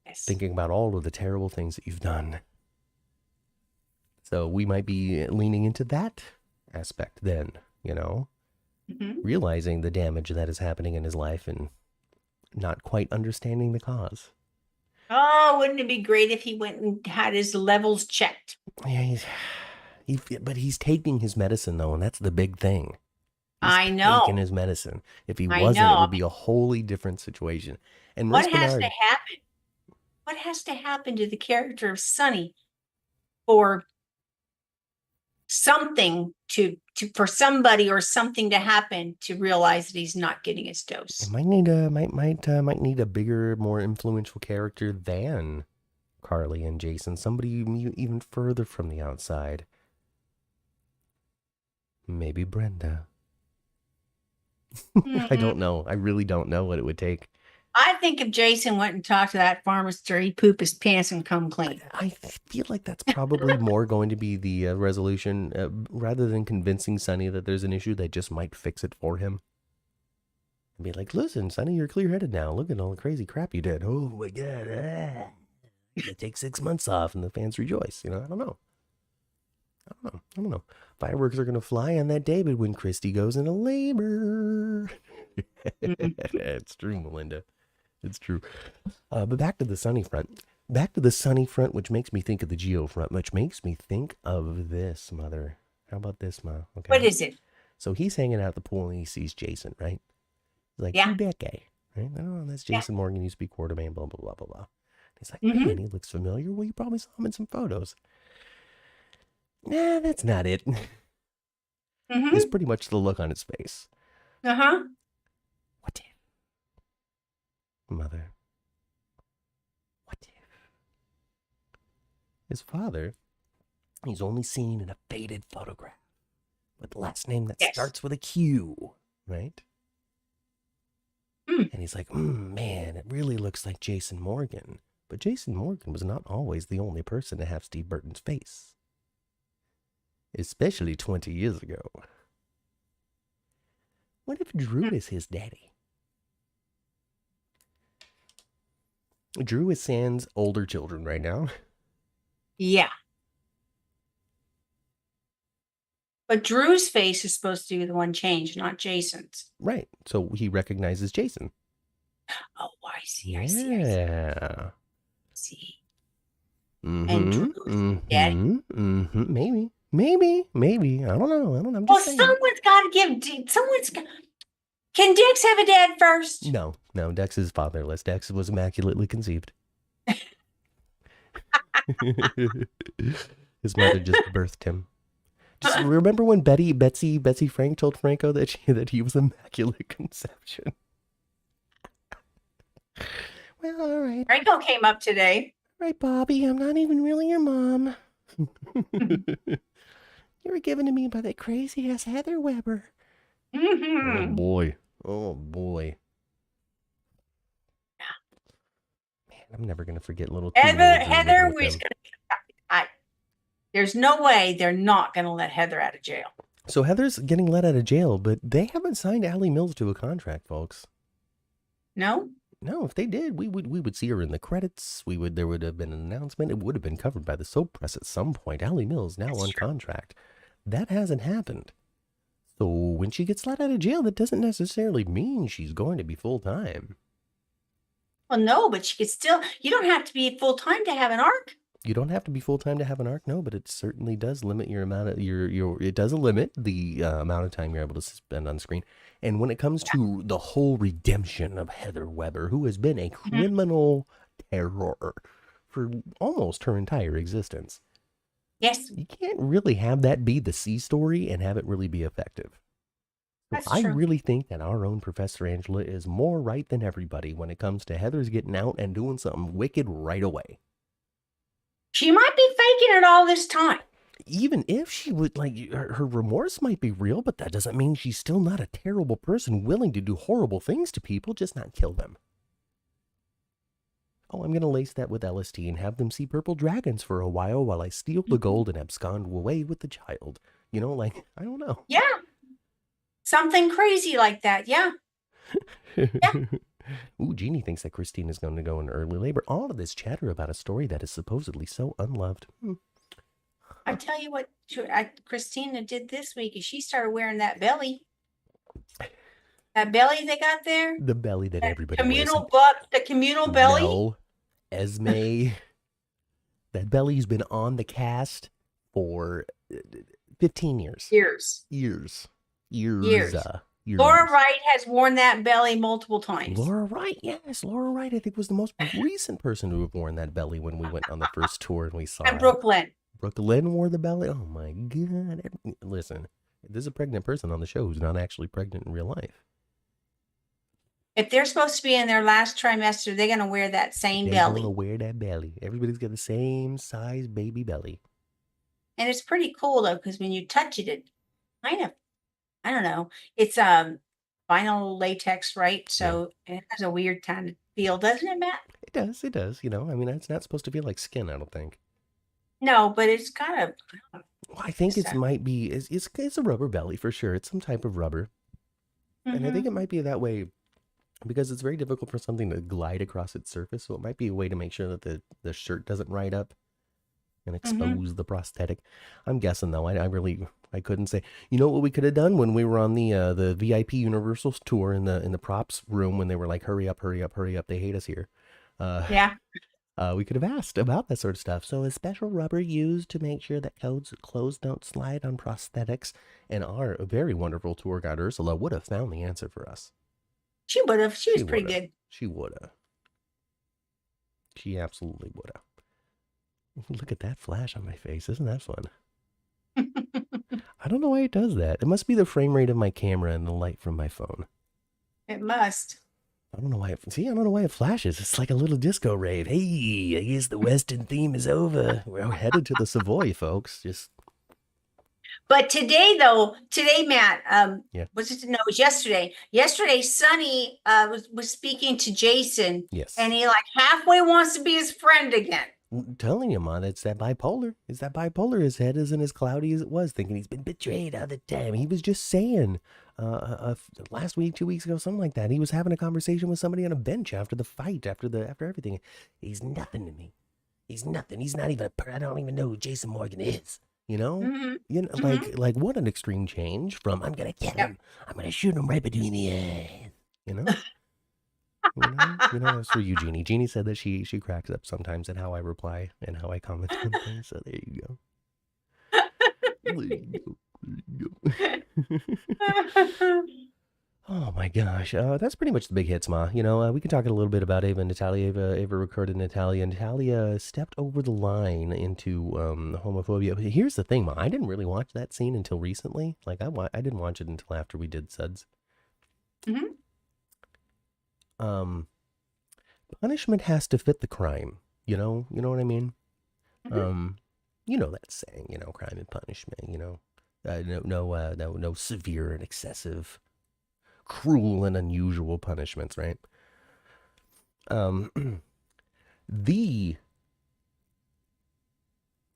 yes. thinking about all of the terrible things that you've done. So we might be leaning into that aspect then, you know, realizing the damage that is happening in his life and not quite understanding the cause. Oh, wouldn't it be great if he went and had his levels checked? Yeah, but he's taking his medicine though, and that's the big thing. He's I taking know. his medicine. If he I wasn't, it know. would be a wholly different situation. And Maurice What has to Bernard, happen? What has to happen to the character of Sonny for something to for somebody or something to happen to realize that he's not getting his it dose? might need a bigger, more influential character than Carly and Jason. Somebody even further from the outside. Maybe Brenda. I don't know. I really don't know what it would take. I think if Jason went and talked to that pharmacist, he'd poop his pants and come clean. I feel like that's probably more going to be the resolution. Rather than convincing Sonny that there's an issue, they just might fix it for him. And be like, listen, Sonny, you're clear-headed now. Look at all the crazy crap you did. Oh, my God. You take 6 months off, and the fans rejoice. You know, I don't know. I don't know. Fireworks are going to fly on that day, but when Christy goes into labor. It's true, Melinda. It's true. But back to the Sunny front. Back to the Sunny front, which makes me think of the Geo front, which makes me think of this, Mother. How about this, Ma? Okay. What is it? So he's hanging out at the pool and he sees Jason, right? He's like, Yeah. who that guy? Right? Oh, that's Yeah. Jason Morgan. You speak Quartermain, blah, blah, blah, blah, blah. He's like, man, he looks familiar. Well, you probably saw him in some photos. Nah, that's not it. It's pretty much the look on his face. What if? Mother. What if? His father, he's only seen in a faded photograph with the last name that starts with a Q, right? And he's like, man, it really looks like Jason Morgan. But Jason Morgan was not always the only person to have Steve Burton's face. Especially 20 years ago. What if Drew is his daddy? Drew is Sans older children right now. Yeah. But Drew's face is supposed to be the one changed, not Jason's. Right. So he recognizes Jason. Oh, I see. Yeah. I see. And Drew's daddy. Maybe. I don't know. I'm Well, just saying. someone's got to give. Can Dix have a dad first? No. Dex is fatherless. Dex was immaculately conceived. His mother just birthed him. Just remember when Betsy Frank told Franco that he was immaculate conception. Well, all right. Franco came up today. Right, Bobby, I'm not even really your mom. You were given to me by that crazy ass Heather Weber. Oh boy. Man, I'm never gonna forget little Heather was gonna. There's no way they're not gonna let Heather out of jail. So Heather's getting let out of jail, but they haven't signed Allie Mills to a contract, folks. No? No, if they did, we would see her in the credits. There would have been an announcement. It would have been covered by the soap press at some point. Allie Mills now on contract. That hasn't happened. So when she gets let out of jail, that doesn't necessarily mean she's going to be full-time. Well, no, but she could still. You don't have to be full-time to have an arc. You don't have to be full-time to have an arc, no, but it certainly does limit your amount of it does limit the amount of time you're able to spend on screen. And when it comes to the whole redemption of Heather Weber, who has been a criminal terror for almost her entire existence. Yes. You can't really have that be the C story and have it really be effective. That's I true. really think that our own Professor Angela is more right than everybody when it comes to Heather's getting out and doing something wicked right away. She might be faking it all this time. even if she would, like, her remorse might be real, but that doesn't mean she's still not a terrible person willing to do horrible things to people, just not kill them. Oh, I'm going to lace that with LSD and have them see purple dragons for a while I steal the gold and abscond away with the child. You know, like, I don't know. Yeah. Something crazy like that. Yeah. Yeah. Ooh, Jeannie thinks that Christine is going to go into early labor. All of this chatter about a story that is supposedly so unloved. I tell you what, Christina did this week is she started wearing that belly. That belly they got there. The belly that everybody communal wears. The communal belly. Mel, Esme. That belly's been on the cast for 15 years. Years. Laura Wright has worn that belly multiple times. Laura Wright, yes. Laura Wright, I think, was the most recent person to have worn that belly when we went on the first tour and we saw it. Brooklyn. Brooklyn wore the belly. Oh, my God. Listen, there's a pregnant person on the show who's not actually pregnant in real life. If they're supposed to be in their last trimester, they're going to wear that same belly. They're going to wear that belly. Everybody's got the same size baby belly. And it's pretty cool, though, because when you touch it, it kind of, I don't know, it's vinyl latex, right? So it has a weird kind of feel, doesn't it, Matt? It does. You know, I mean, it's not supposed to feel like skin, I don't think. No, but it's kind of. Well, I think it might be, it's a rubber belly for sure. It's some type of rubber. Mm-hmm. And I think it might be that way because it's very difficult for something to glide across its surface. So it might be a way to make sure that the shirt doesn't ride up and expose the prosthetic. I'm guessing, though. I couldn't say. You know what we could have done when we were on the VIP Universal tour in the props room when they were like, hurry up, hurry up, hurry up. They hate us here. We could have asked about that sort of stuff. So a special rubber used to make sure that clothes don't slide on prosthetics. And our very wonderful tour guide, Ursula, would have found the answer for us. She would have. She was pretty good. She would have. She absolutely would have. Look at that flash on my face. Isn't that fun? I don't know why it does that. It must be the frame rate of my camera and the light from my phone. It must. I don't know why it flashes. It's like a little disco rave. Hey, I guess the Western theme is over. We're headed to the Savoy, folks. But today, Matt, it was yesterday. Yesterday, Sonny was speaking to Jason. Yes. And he like halfway wants to be his friend again. I'm telling you, man, it's that bipolar. His head isn't as cloudy as it was, thinking he's been betrayed all the time. He was just saying last week, 2 weeks ago, something like that. He was having a conversation with somebody on a bench after the fight, after everything. He's nothing to me. He's nothing. He's not even I don't even know who Jason Morgan is. You know? Mm-hmm. You know, like what an extreme change from I'm gonna kill him. I'm gonna shoot him right between the eyes. You know? You know, that's for you, Jeannie. Jeannie said that she cracks up sometimes at how I reply and how I comment on things. So there you go. Oh my gosh, that's pretty much the big hits, Ma. You know, we can talk a little bit about Ava and Natalia. Ava recorded Natalia. Natalia stepped over the line into homophobia. But here's the thing, Ma. I didn't really watch that scene until recently. Like, I didn't watch it until after we did Suds. Mm-hmm. Punishment has to fit the crime. You know what I mean? Mm-hmm. You know that saying, you know, crime and punishment, you know. No severe and excessive, cruel and unusual punishments, right? The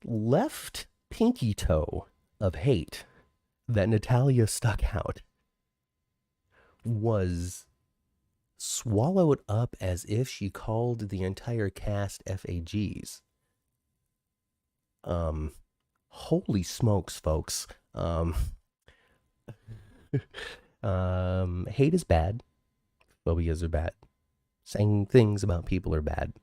left pinky toe of hate that Natalia stuck out was swallowed up as if she called the entire cast FAGs. Holy smokes, folks. Hate is bad. Phobias are bad. Saying things about people are bad.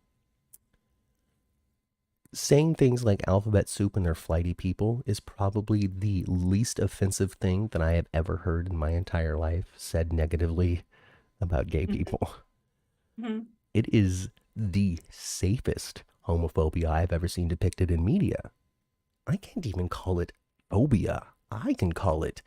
Saying things like alphabet soup and they're flighty people is probably the least offensive thing that I have ever heard in my entire life said negatively about gay people. Mm-hmm. It is the safest homophobia I've ever seen depicted in media. I can't even call it phobia. I can call it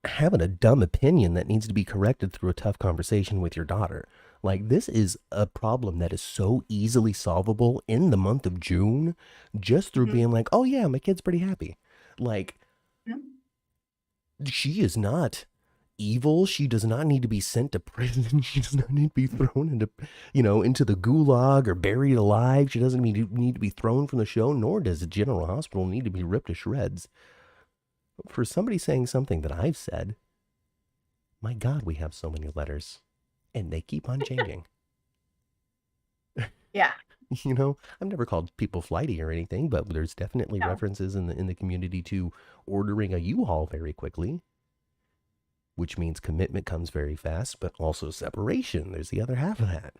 having a dumb opinion that needs to be corrected through a tough conversation with your daughter. Like, this is a problem that is so easily solvable in the month of June just through Mhm. being like, oh, yeah, my kid's pretty happy. Like, Mhm. she is not evil. She does not need to be sent to prison. She does not need to be thrown into, into the gulag or buried alive. She doesn't need to be thrown from the show, nor does the General Hospital need to be ripped to shreds. For somebody saying something that I've said, my God, we have so many letters, and they keep on changing. Yeah. I've never called people flighty or anything, but there's definitely No. references in the community to ordering a U-Haul very quickly, which means commitment comes very fast, but also separation. There's the other half of that.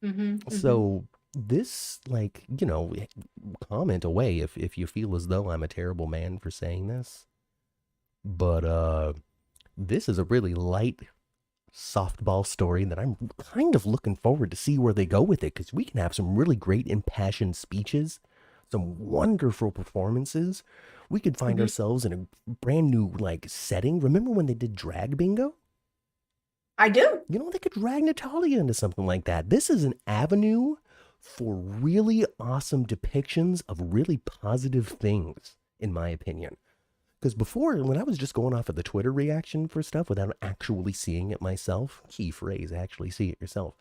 Mhm. Mhm. So this, like, comment away if you feel as though I'm a terrible man for saying this. But this is a really light softball story that I'm kind of looking forward to see where they go with it, because we can have some really great impassioned speeches, some wonderful performances. We could find Mhm. ourselves in a brand new like setting. Remember when they did drag bingo? I do. They could drag Natalia into something like that. This is an avenue for really awesome depictions of really positive things, in my opinion. Because before, when I was just going off of the Twitter reaction for stuff without actually seeing it myself, key phrase, actually see it yourself.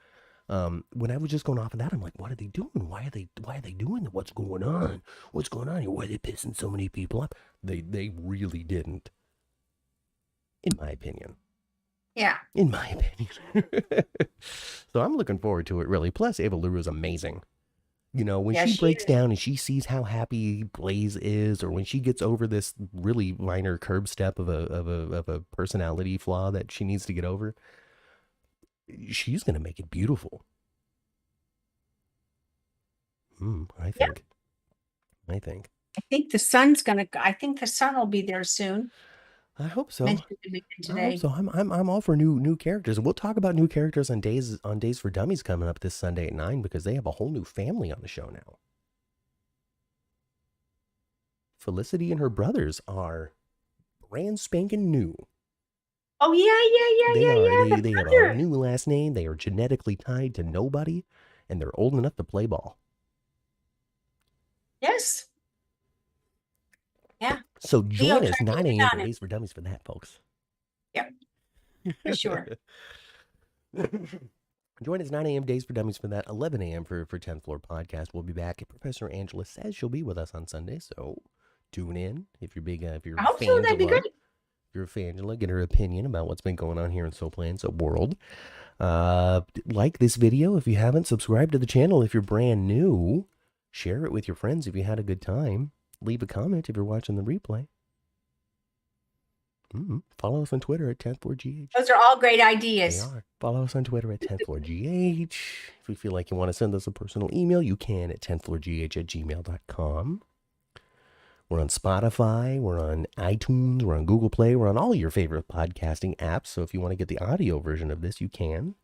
When I was just going off of that, I'm like, what are they doing? Why are they doing it? What's going on? What's going on here? Why are they pissing so many people up? They really didn't, in my opinion. Yeah. In my opinion. So I'm looking forward to it, really. Plus, Ava LaRue is amazing. When Yeah, she she breaks is. down and she sees how happy Blaze is, or when she gets over this really minor curb step of a personality flaw that she needs to get over, she's gonna make it beautiful. I Yeah. think. I think. I think the sun will be there soon. I hope so. Mentioned to me I hope today. so. I'm all for new characters. We'll talk about new characters on Days for Dummies coming up this Sunday at 9, because they have a whole new family on the show now. Felicity and her brothers are brand spanking new. Oh yeah, yeah, yeah, They yeah, are yeah. they The they have a brother. new last name. They are genetically tied to nobody, and they're old enough to play ball. Yes. Yeah. So Leo join us tried to 9 hit a.m. on for him. Days for Dummies for that, folks. Yep, for sure. Join us 9 a.m. Days for Dummies for that. 11 a.m. for 10th Floor Podcast. We'll be back. Professor Angela says she'll be with us on Sunday, so tune in if you're big. If you're I a hope so. That'd be Fangela, great. if you're a Fangela, get her opinion about what's been going on here in So Plan So World. Like this video if you haven't. Subscribe to the channel if you're brand new. Share it with your friends if you had a good time. Leave a comment if you're watching the replay. Follow us on Twitter at 10th4GH. Those are all great They ideas. are. Follow us on Twitter at 10th4GH. If you feel like you want to send us a personal email, you can at 10thfloorgh@gmail.com. We're on Spotify, we're on iTunes, we're on Google Play, we're on all your favorite podcasting apps. So if you want to get the audio version of this, you can.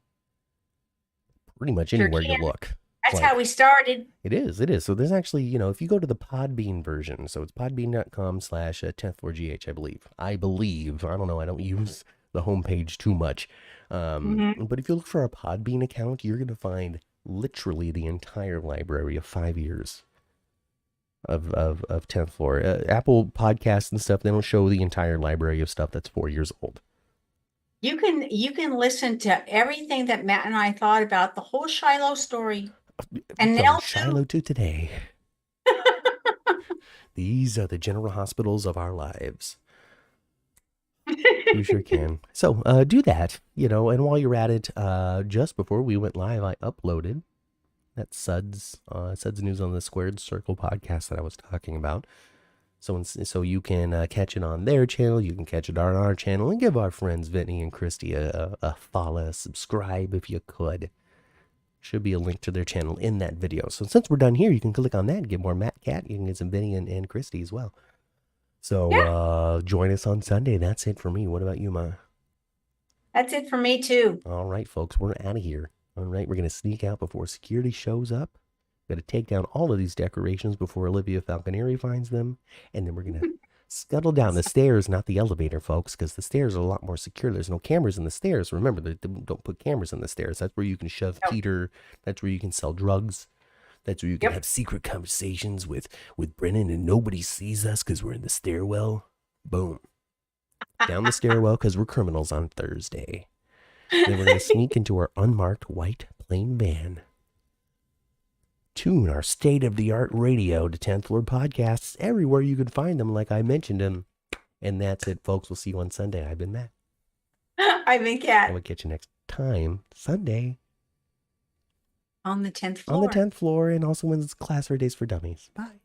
Pretty much Sure anywhere you can. look. That's how Like, we started. it is. It is. So there's actually, if you go to the Podbean version, so it's podbean.com/10th4GH, I believe. I don't know. I don't use the homepage too much. Hmm. But if you look for our Podbean account, you're going to find literally the entire library of 5 years of 10th floor. Apple podcasts and stuff, they don't show the entire library of stuff that's 4 years old. You can listen to everything that Matt and I thought about the whole Shiloh story, and From Nell Shiloh to today. These are the general hospitals of our lives. You sure too. can. So do that, and while you're at it, just before we went live, I uploaded that Suds News on the Squared Circle podcast that I was talking about. So you can catch it on their channel, you can catch it on our channel, and give our friends Vinny and Christy a follow, subscribe if you could. Should be a link to their channel in that video. So since we're done here, you can click on that and get more Matt Cat. You can get some Vinny and Christy as well. Yeah, So join us on Sunday. That's it for me. What about you, Ma? that's it for me too. All right, folks, we're out of here. All right, we're going to sneak out before security shows up. We're going to take down all of these decorations before Olivia Falconeri finds them. And then we're going to Scuttle down the stairs, not the elevator, folks, because the stairs are a lot more secure. There's no cameras in the stairs. Remember, they don't put cameras in the stairs. That's where you can shove No. Peter. That's where you can sell drugs. That's where you can Yep. have secret conversations with Brennan, and nobody sees us because we're in the stairwell. Boom. Down the stairwell because we're criminals on Thursday. Then we're going to sneak into our unmarked white plain van. Tune our state-of-the-art radio to 10th Floor podcasts everywhere you can find them, like I mentioned them. And that's it, folks. We'll see you on Sunday. I've been Matt. I've been Kat. And we'll catch you next time, Sunday. On the 10th floor. On the 10th floor, and also when it's class for Days for Dummies. Bye.